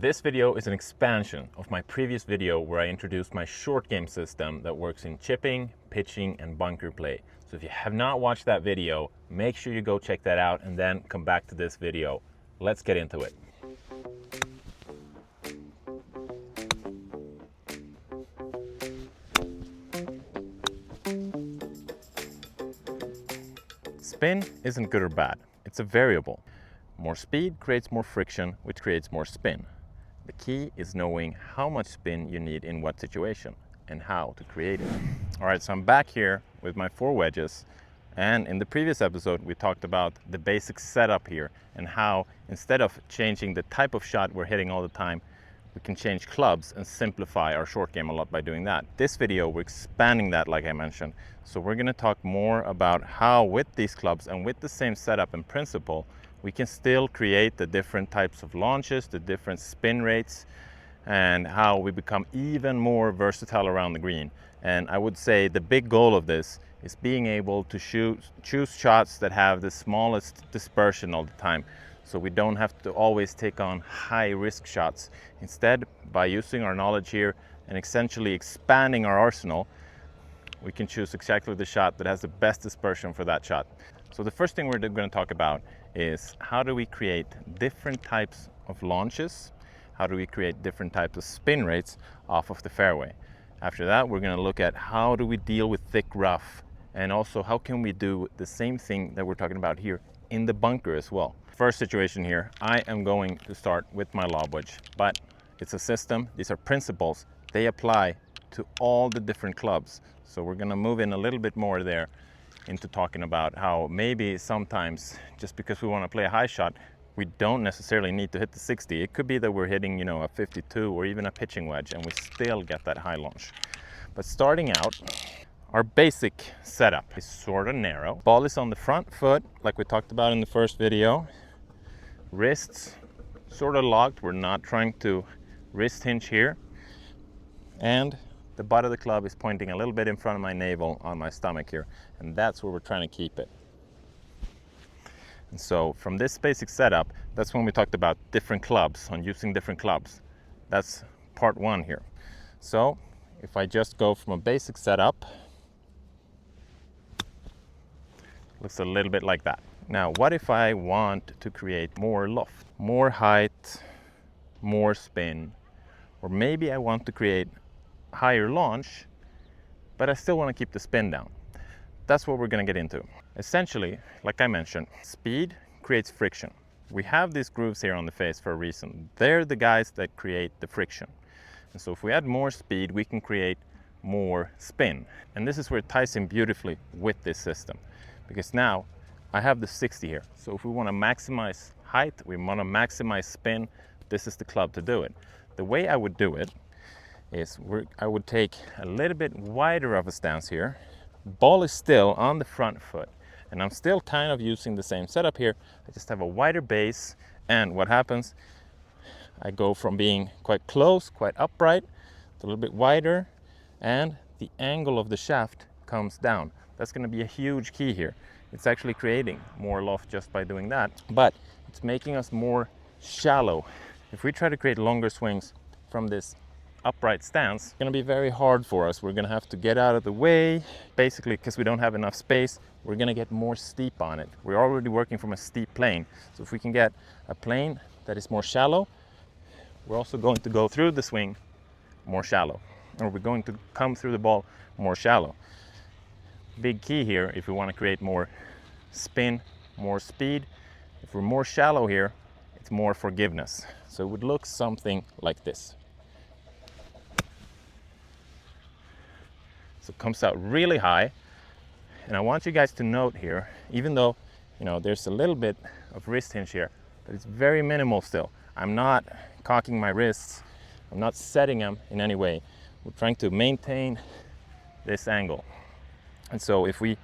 This video is an expansion of my previous video where I introduced my short game system that works in chipping, pitching, and bunker play. So if you have not watched that video, make sure you go check that out and then come back to this video. Let's get into it. Spin isn't good or bad, it's a variable. More speed creates more friction, which creates more spin. The key is knowing how much spin you need in what situation and how to create it. All right, so I'm back here with my 4 wedges. And in the previous episode, we talked about the basic setup here and how instead of changing the type of shot we're hitting all the time, we can change clubs and simplify our short game a lot by doing that. This video, we're expanding that like I mentioned. So we're gonna talk more about how with these clubs and with the same setup and principle, we can still create the different types of launches, the different spin rates, and how we become even more versatile around the green. And I would say the big goal of this is being able to choose shots that have the smallest dispersion all the time. So we don't have to always take on high risk shots. Instead, by using our knowledge here and essentially expanding our arsenal, we can choose exactly the shot that has the best dispersion for that shot. So the first thing we're going to talk about is how do we create different types of launches? How do we create different types of spin rates off of the fairway? After that, we're going to look at how do we deal with thick rough, and also how can we do the same thing that we're talking about here in the bunker as well. First situation here, I am going to start with my lob wedge, but it's a system. These are principles. They apply to all the different clubs. So we're going to move in a little bit more there into talking about how maybe sometimes just because we want to play a high shot, we don't necessarily need to hit the 60. It could be that we're hitting, a 52 or even a pitching wedge and we still get that high launch. But starting out, our basic setup is sort of narrow. Ball is on the front foot, like we talked about in the first video. Wrists sort of locked. We're not trying to wrist hinge here. And the butt of the club is pointing a little bit in front of my navel on my stomach here. And that's where we're trying to keep it. And so from this basic setup, that's when we talked about different clubs, on using different clubs. That's part 1 here. So if I just go from a basic setup, looks a little bit like that. Now, what if I want to create more loft, more height, more spin, or maybe I want to create higher launch, but I still want to keep the spin down? That's what we're going to get into. Essentially, like I mentioned, speed creates friction. We have these grooves here on the face for a reason. They're the guys that create the friction. And so if we add more speed, we can create more spin. And this is where it ties in beautifully with this system. Because now I have the 60 here. So if we want to maximize height, we want to maximize spin, this is the club to do it. The way I would do it is I would take a little bit wider of a stance here. Ball is still on the front foot. And I'm still kind of using the same setup here. I just have a wider base. And what happens, I go from being quite close, quite upright, to a little bit wider. And the angle of the shaft comes down. That's going to be a huge key here. It's actually creating more loft just by doing that, but it's making us more shallow. If we try to create longer swings from this upright stance, it's going to be very hard for us. We're going to have to get out of the way. Basically, because we don't have enough space, we're going to get more steep on it. We're already working from a steep plane. So if we can get a plane that is more shallow, we're also going to go through the swing more shallow, or we're going to come through the ball more shallow. Big key here, if we want to create more spin, more speed, if we're more shallow here, it's more forgiveness. So it would look something like this. So it comes out really high. And I want you guys to note here, even though, there's a little bit of wrist hinge here, but it's very minimal still. I'm not cocking my wrists. I'm not setting them in any way. We're trying to maintain this angle. And so if we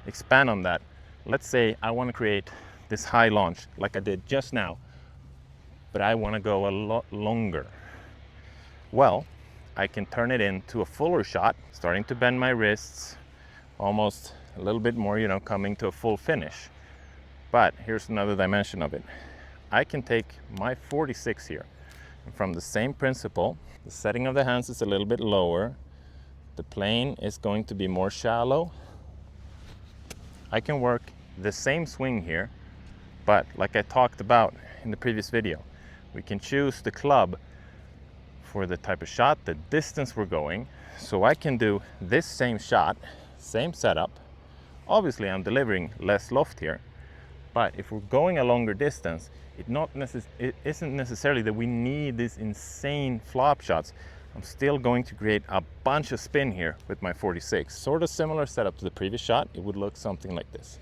expand on that, let's say I want to create this high launch like I did just now, but I want to go a lot longer. Well, I can turn it into a fuller shot, starting to bend my wrists, almost a little bit more, coming to a full finish. But here's another dimension of it. I can take my 46 here And from the same principle, the setting of the hands is a little bit lower. The plane is going to be more shallow. I can work the same swing here, but like I talked about in the previous video, we can choose the club for the type of shot, the distance we're going. So I can do this same shot, same setup. Obviously I'm delivering less loft here, but if we're going a longer distance, it isn't necessarily that we need these insane flop shots. I'm still going to create a bunch of spin here with my 46. Sort of similar setup to the previous shot. It would look something like this.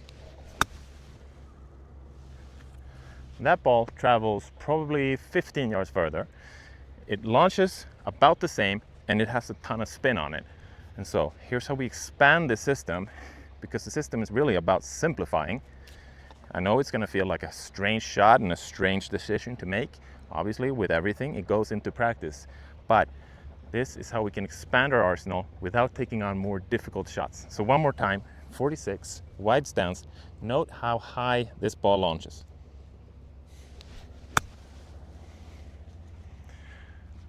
That ball travels probably 15 yards further. It launches about the same and it has a ton of spin on it. And so here's how we expand the system, because the system is really about simplifying. I know it's going to feel like a strange shot and a strange decision to make. Obviously, with everything, it goes into practice. But this is how we can expand our arsenal without taking on more difficult shots. So one more time, 46, wide stance. Note how high this ball launches.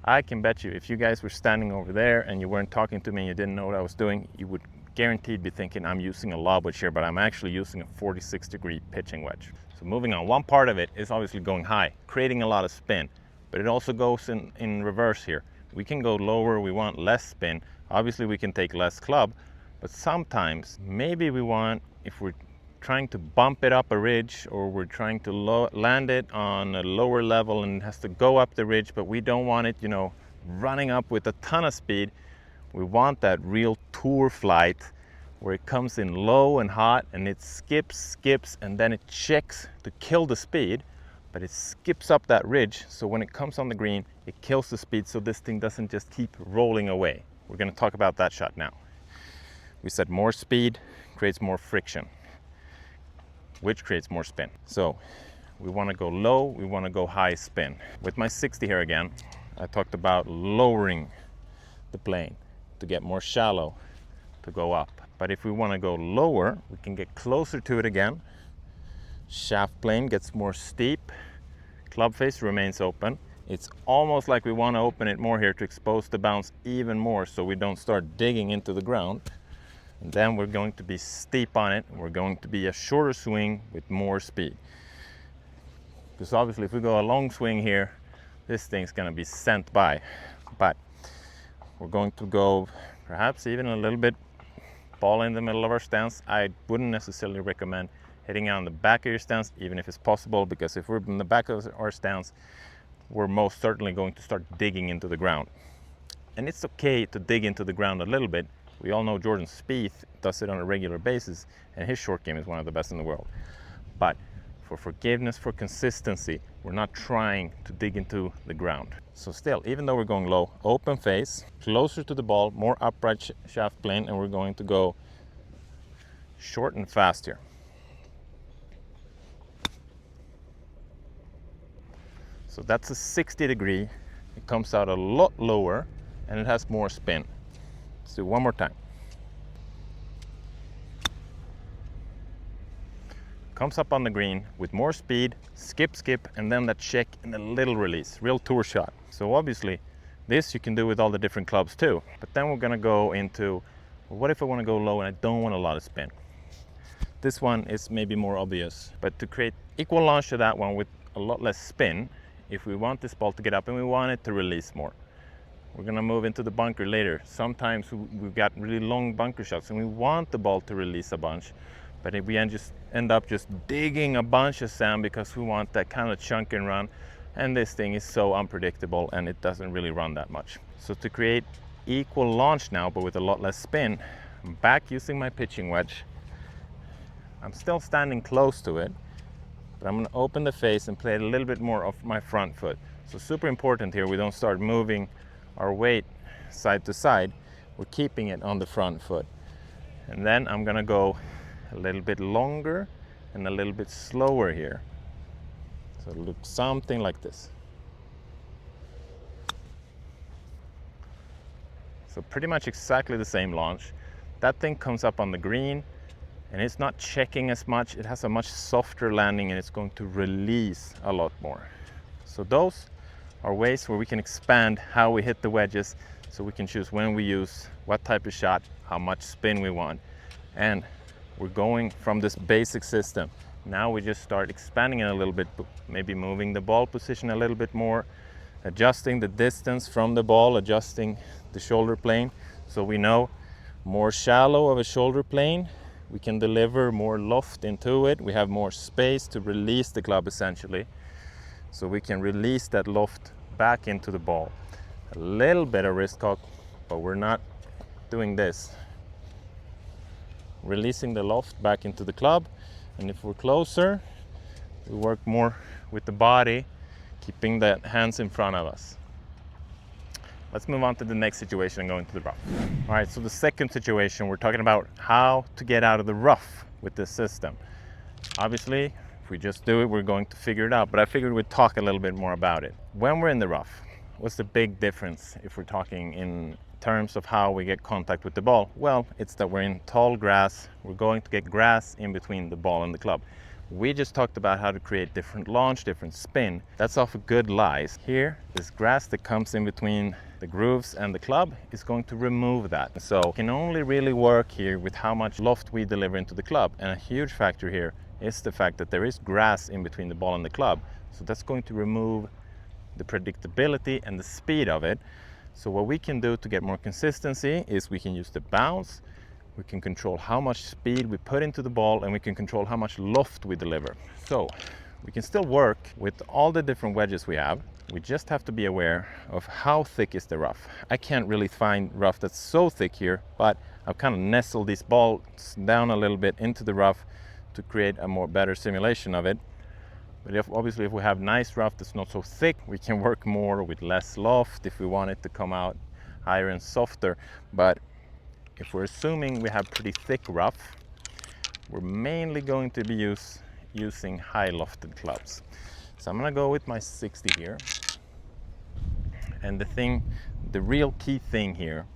I can bet you if you guys were standing over there and you weren't talking to me and you didn't know what I was doing, you would guaranteed be thinking I'm using a lob wedge here, but I'm actually using a 46-degree pitching wedge. So moving on, one part of it is obviously going high, creating a lot of spin, but it also goes in reverse here. We can go lower, we want less spin. Obviously we can take less club, but sometimes maybe we want, if we're trying to bump it up a ridge or we're trying to land it on a lower level and it has to go up the ridge, but we don't want it, you know, running up with a ton of speed. We want that real tour flight where it comes in low and hot and it skips, and then it checks to kill the speed, but it skips up that ridge. So when it comes on the green, it kills the speed so this thing doesn't just keep rolling away. We're going to talk about that shot now. We said more speed creates more friction, which creates more spin. So we want to go low, we want to go high spin. With my 60 here again, I talked about lowering the plane to get more shallow, to go up. But if we want to go lower, we can get closer to it again. Shaft plane gets more steep, club face remains open. It's almost like we want to open it more here to expose the bounce even more so we don't start digging into the ground. And then we're going to be steep on it. We're going to be a shorter swing with more speed. Because obviously if we go a long swing here, this thing's going to be sent by. But we're going to go perhaps even a little bit ball in the middle of our stance. I wouldn't necessarily recommend hitting on the back of your stance, even if it's possible, because if we're in the back of our stance, we're most certainly going to start digging into the ground. And it's okay to dig into the ground a little bit. We all know Jordan Spieth does it on a regular basis, and his short game is one of the best in the world. But for forgiveness, for consistency, we're not trying to dig into the ground. So still, even though we're going low, open face, closer to the ball, more upright shaft plane, and we're going to go short and fast here. So that's a 60 degree. It comes out a lot lower and it has more spin. Let's do one more time. Comes up on the green with more speed, skip, and then that check and a little release, real tour shot. So obviously this you can do with all the different clubs too. But then we're gonna go into, well, what if I wanna go low and I don't want a lot of spin? This one is maybe more obvious, but to create equal launch to that one with a lot less spin, if we want this ball to get up and we want it to release more, we're gonna move into the bunker later. Sometimes we've got really long bunker shots and we want the ball to release a bunch, but if we end up just digging a bunch of sand because we want that kind of chunk and run, and this thing is so unpredictable and it doesn't really run that much. So to create equal launch now, but with a lot less spin, I'm back using my pitching wedge. I'm still standing close to it, but I'm gonna open the face and play a little bit more of my front foot. So super important here, we don't start moving our weight side to side. We're keeping it on the front foot. And then I'm gonna go a little bit longer and a little bit slower here. So it'll look something like this. So pretty much exactly the same launch. That thing comes up on the green and it's not checking as much. It has a much softer landing and it's going to release a lot more. So those are ways where we can expand how we hit the wedges, so we can choose when we use what type of shot, how much spin we want. And we're going from this basic system. Now we just start expanding it a little bit, maybe moving the ball position a little bit more, adjusting the distance from the ball, adjusting the shoulder plane. So we know more shallow of a shoulder plane, we can deliver more loft into it. We have more space to release the club essentially. So we can release that loft back into the ball. A little bit of wrist cock, but we're not doing this. Releasing the loft back into the club. And if we're closer, we work more with the body, keeping the hands in front of us. Let's move on to the next situation and go into the rough. All right, so the second situation, we're talking about how to get out of the rough with this system. Obviously, if we just do it, we're going to figure it out, but I figured we'd talk a little bit more about it. When we're in the rough, what's the big difference if we're talking in terms of how we get contact with the ball? Well, it's that we're in tall grass. We're going to get grass in between the ball and the club. We just talked about how to create different launch, different spin. That's off of good lies. Here, this grass that comes in between the grooves and the club is going to remove that. So it can only really work here with how much loft we deliver into the club. And a huge factor here is the fact that there is grass in between the ball and the club. So that's going to remove the predictability and the speed of it. So what we can do to get more consistency is we can use the bounce, we can control how much speed we put into the ball, and we can control how much loft we deliver. So we can still work with all the different wedges we have. We just have to be aware of how thick is the rough. I can't really find rough that's so thick here, but I've kind of nestled these balls down a little bit into the rough to create a more better simulation of it. But obviously if we have nice rough that's not so thick, we can work more with less loft if we want it to come out higher and softer. But if we're assuming we have pretty thick rough, we're mainly going to be using high lofted clubs. So I'm gonna go with my 60 here. And the real key thing here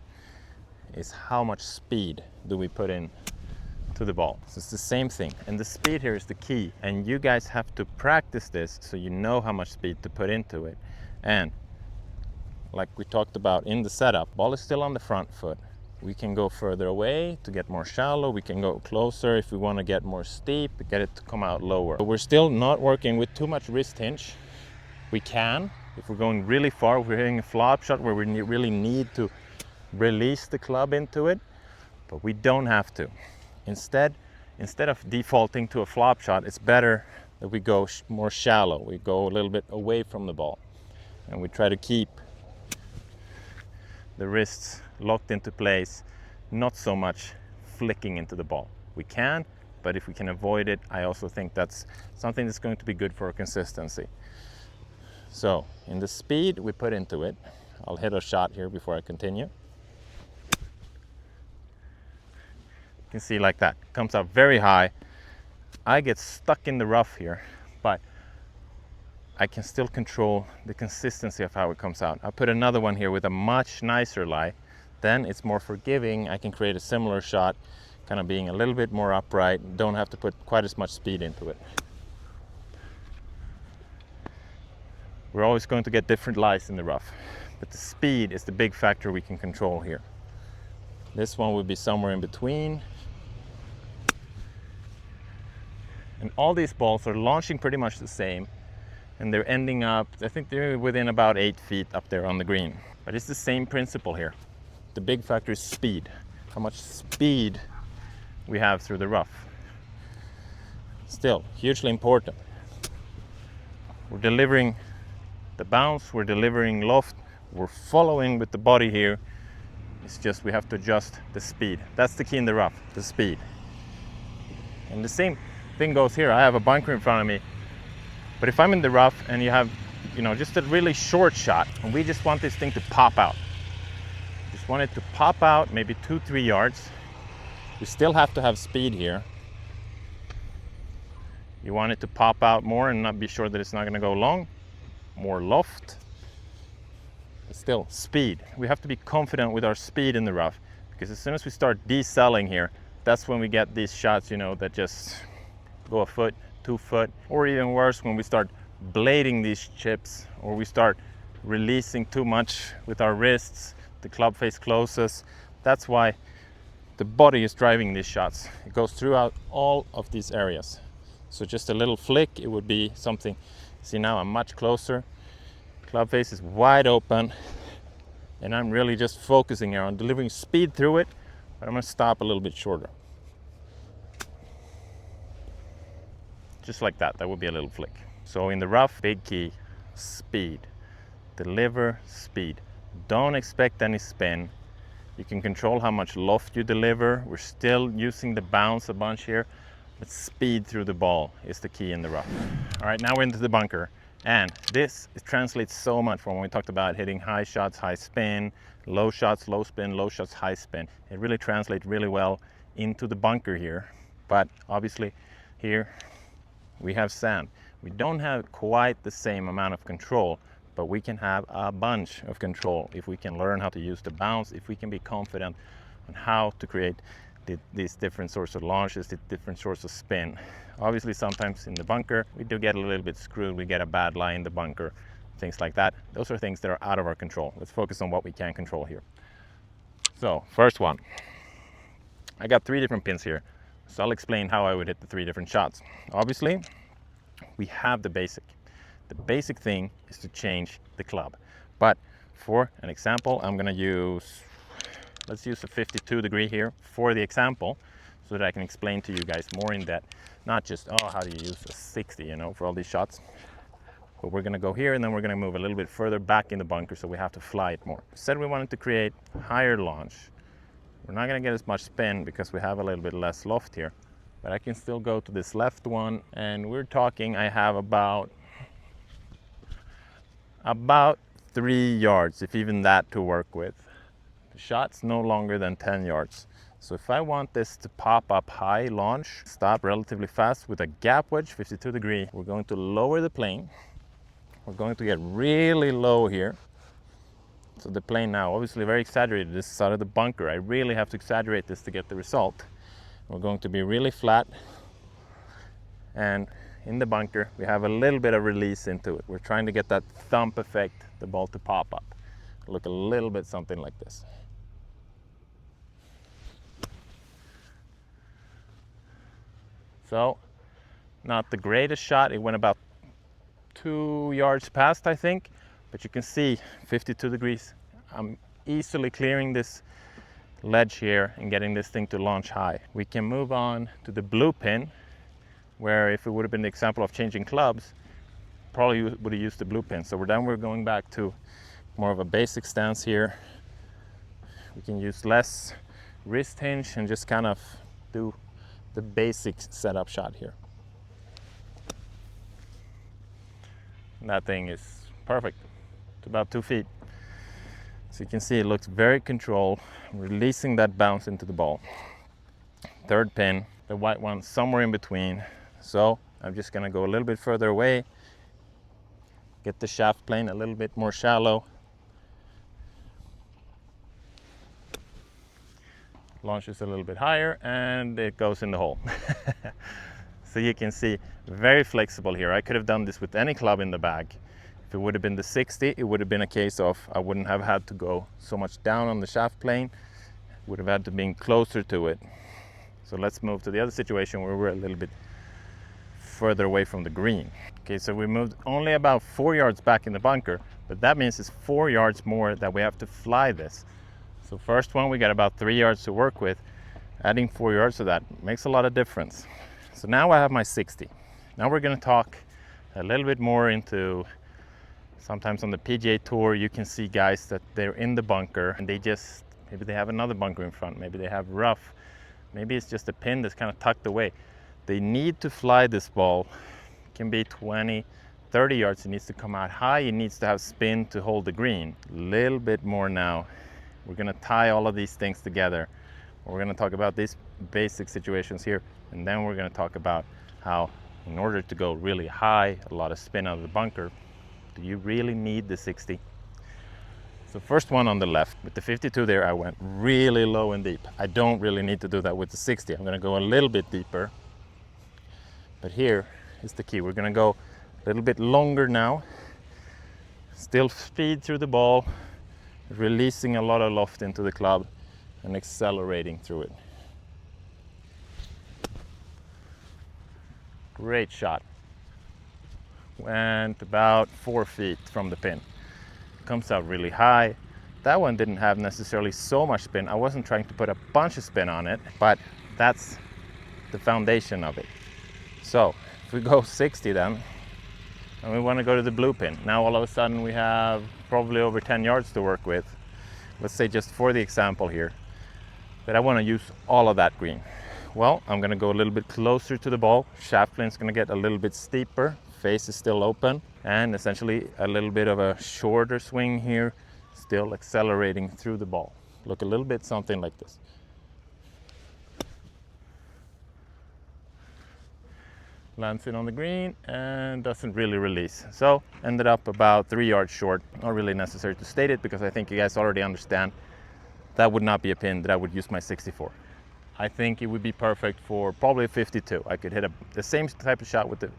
is how much speed do we put in to the ball. So it's the same thing, and the speed here is the key, and you guys have to practice this so you know how much speed to put into it. And like we talked about in the setup, ball is still on the front foot. We can go further away to get more shallow, we can go closer if we want to get more steep, get it to come out lower. But we're still not working with too much wrist hinge. We can, if we're going really far, if we're hitting a flop shot where we really need to release the club into it, but we don't have to. Instead of defaulting to a flop shot, it's better that we go more shallow. We go a little bit away from the ball, and we try to keep the wrists locked into place, not so much flicking into the ball. We can, but if we can avoid it, I also think that's something that's going to be good for our consistency. So in the speed we put into it, I'll hit a shot here before I continue. You can see like that, comes up very high. I get stuck in the rough here, but I can still control the consistency of how it comes out. I put another one here with a much nicer lie. Then it's more forgiving. I can create a similar shot, kind of being a little bit more upright. Don't have to put quite as much speed into it. We're always going to get different lies in the rough, but the speed is the big factor we can control here. This one would be somewhere in between. And all these balls are launching pretty much the same, and they're ending up, I think they're within about 8 feet up there on the green. But it's the same principle here. The big factor is speed, how much speed we have through the rough. Still, hugely important. We're delivering the bounce, we're delivering loft, we're following with the body here. It's just we have to adjust the speed. That's the key in the rough, the speed. And the same thing goes here. I have a bunker in front of me, but if I'm in the rough and you have, just a really short shot, and we just want this thing to pop out. Just want it to pop out maybe 2-3 yards. You still have to have speed here. You want it to pop out more and not be sure that it's not going to go long. More loft. But still, speed. We have to be confident with our speed in the rough, because as soon as we start decelling here, that's when we get these shots, that just go a foot, 2 foot, or even worse, when we start blading these chips, or we start releasing too much with our wrists, the club face closes. That's why the body is driving these shots. It goes throughout all of these areas. So just a little flick, it would be something. See, now I'm much closer. Club face is wide open, and I'm really just focusing here on delivering speed through it, but I'm gonna stop a little bit shorter. Just like that, that would be a little flick. So in the rough, big key, speed. Deliver speed. Don't expect any spin. You can control how much loft you deliver. We're still using the bounce a bunch here, but speed through the ball is the key in the rough. All right, now we're into the bunker. And this translates so much from when we talked about hitting high shots, high spin, low shots, low spin, low shots, high spin. It really translates really well into the bunker here. But obviously here we have sand. We don't have quite the same amount of control, but we can have a bunch of control if we can learn how to use the bounce, if we can be confident on how to create these different sorts of launches, the different sorts of spin. Obviously, sometimes in the bunker, we do get a little bit screwed. We get a bad lie in the bunker, things like that. Those are things that are out of our control. Let's focus on what we can control here. So, first one. I got 3 different pins here, so I'll explain how I would hit the 3 different shots. Obviously, we have the basic. The basic thing is to change the club. But for an example, I'm gonna use, let's use a 52 degree here for the example, so that I can explain to you guys more in depth, not just, oh, how do you use a 60, you know, for all these shots. But we're gonna go here and then we're gonna move a little bit further back in the bunker, so we have to fly it more. We said we wanted to create higher launch. We're not gonna get as much spin because we have a little bit less loft here, but I can still go to this left one, and we're talking, I have about 3 yards, if even that, to work with. The shot's no longer than 10 yards. So if I want this to pop up high launch, stop relatively fast with a gap wedge, 52 degree, we're going to lower the plane. We're going to get really low here. So the plane now, obviously very exaggerated, this is out of the bunker. I really have to exaggerate this to get the result. We're going to be really flat, and in the bunker, we have a little bit of release into it. We're trying to get that thump effect, the ball to pop up. Look a little bit something like this. So, not the greatest shot. It went about 2 yards past, I think. But you can see 52 degrees. I'm easily clearing this ledge here and getting this thing to launch high. We can move on to the blue pin, where if it would have been the example of changing clubs, probably would have used the blue pin. So we're going back to more of a basic stance here. We can use less wrist hinge and just kind of do the basic setup shot here. And that thing is perfect. It's about 2 feet. So you can see it looks very controlled, releasing that bounce into the ball. Third pin, the white one somewhere in between. So I'm just gonna go a little bit further away, get the shaft plane a little bit more shallow. Launches a little bit higher and it goes in the hole. So you can see, very flexible here. I could have done this with any club in the bag. If it would have been the 60, it would have been a case of I wouldn't have had to go so much down on the shaft plane. Would have had to be closer to it. So let's move to the other situation where we're a little bit further away from the green. Okay, so we moved only about 4 yards back in the bunker, but that means it's 4 yards more that we have to fly this. So first one, we got about 3 yards to work with. Adding 4 yards to that makes a lot of difference. So now I have my 60. Now we're gonna talk a little bit more into, sometimes on the PGA Tour, you can see guys that they're in the bunker and maybe they have another bunker in front, maybe they have rough, maybe it's just a pin that's kind of tucked away. They need to fly this ball. It can be 20, 30 yards. It needs to come out high. It needs to have spin to hold the green. A little bit more now. We're gonna tie all of these things together. We're gonna talk about these basic situations here, and then we're gonna talk about how, in order to go really high, a lot of spin out of the bunker, do you really need the 60? So first one on the left, with the 52 there, I went really low and deep. I don't really need to do that with the 60. I'm gonna go a little bit deeper. But here is the key. We're gonna go a little bit longer now. Still speed through the ball, releasing a lot of loft into the club and accelerating through it. Great shot. Went about 4 feet from the pin. Comes out really high. That one didn't have necessarily so much spin. I wasn't trying to put a bunch of spin on it, but that's the foundation of it. So if we go 60 then, and we want to go to the blue pin, now all of a sudden we have probably over 10 yards to work with. Let's say, just for the example here, that I want to use all of that green. Well, I'm going to go a little bit closer to the ball. Shaft plane's going to get a little bit steeper. Face is still open, and essentially a little bit of a shorter swing here, still accelerating through the ball. Look a little bit something like this. Lands it on the green and doesn't really release. So ended up about 3 yards short. Not really necessary to state it because I think you guys already understand that would not be a pin that I would use my 64. I think it would be perfect for probably a 52. I could hit the same type of shot with the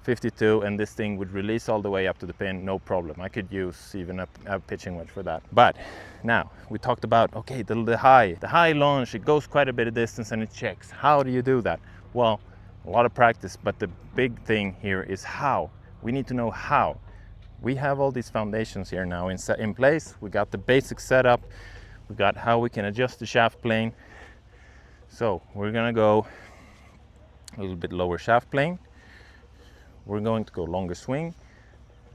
52 and this thing would release all the way up to the pin, no problem. I could use even a pitching wedge for that. But now we talked about, okay, the high launch, it goes quite a bit of distance and it checks. How do you do that? Well, a lot of practice, but the big thing here is how. We need to know how. We have all these foundations here now in place. We got the basic setup. We got how we can adjust the shaft plane. So we're gonna go a little bit lower shaft plane. We're going to go longer swing.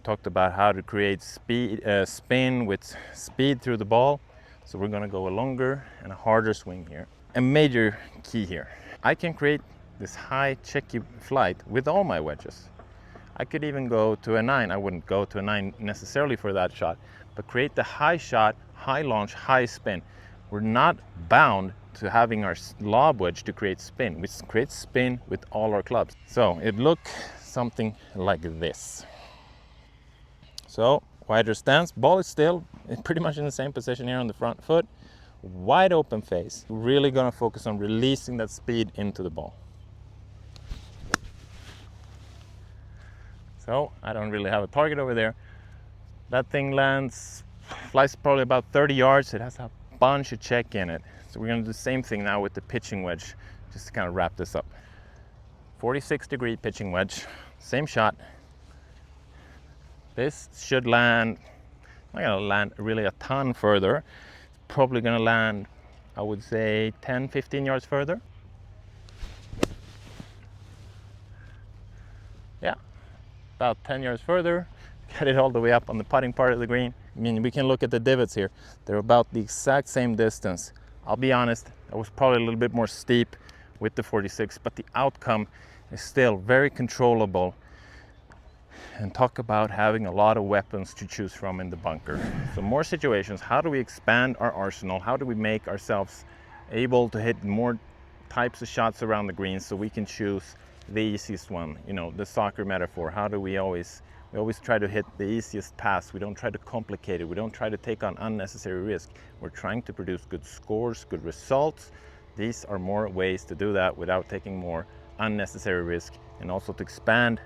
Talked about how to create speed, spin with speed through the ball. So we're gonna go a longer and a harder swing here. A major key here. I can create this high checky flight with all my wedges. I could even go to a 9. I wouldn't go to a 9 necessarily for that shot, but create the high shot, high launch, high spin. We're not bound to having our lob wedge to create spin. We create spin with all our clubs. So it looks something like this. So wider stance, ball is still pretty much in the same position here on the front foot. Wide open face. Really gonna focus on releasing that speed into the ball. So I don't really have a target over there. That thing flies probably about 30 yards. It has a bunch of check in it. So we're gonna do the same thing now with the pitching wedge, just to kind of wrap this up. 46-degree pitching wedge, same shot. This should land, not gonna land really a ton further. It's probably gonna land, I would say 10, 15 yards further. Yeah, about 10 yards further. Get it all the way up on the putting part of the green. I mean, we can look at the divots here. They're about the exact same distance. I'll be honest, that was probably a little bit more steep with the 46, but the outcome is still very controllable. And talk about having a lot of weapons to choose from in the bunker. So more situations, how do we expand our arsenal? How do we make ourselves able to hit more types of shots around the green so we can choose the easiest one? You know, the soccer metaphor. How do we always try to hit the easiest pass. We don't try to complicate it. We don't try to take on unnecessary risk. We're trying to produce good scores, good results. These are more ways to do that without taking more unnecessary risk, and also to expand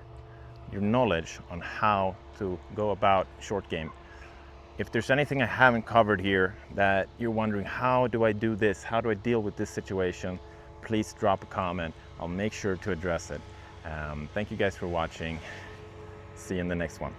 your knowledge on how to go about short game. If there's anything I haven't covered here that you're wondering, how do I do this? How do I deal with this situation? Please drop a comment. I'll make sure to address it. Thank you guys for watching. See you in the next one.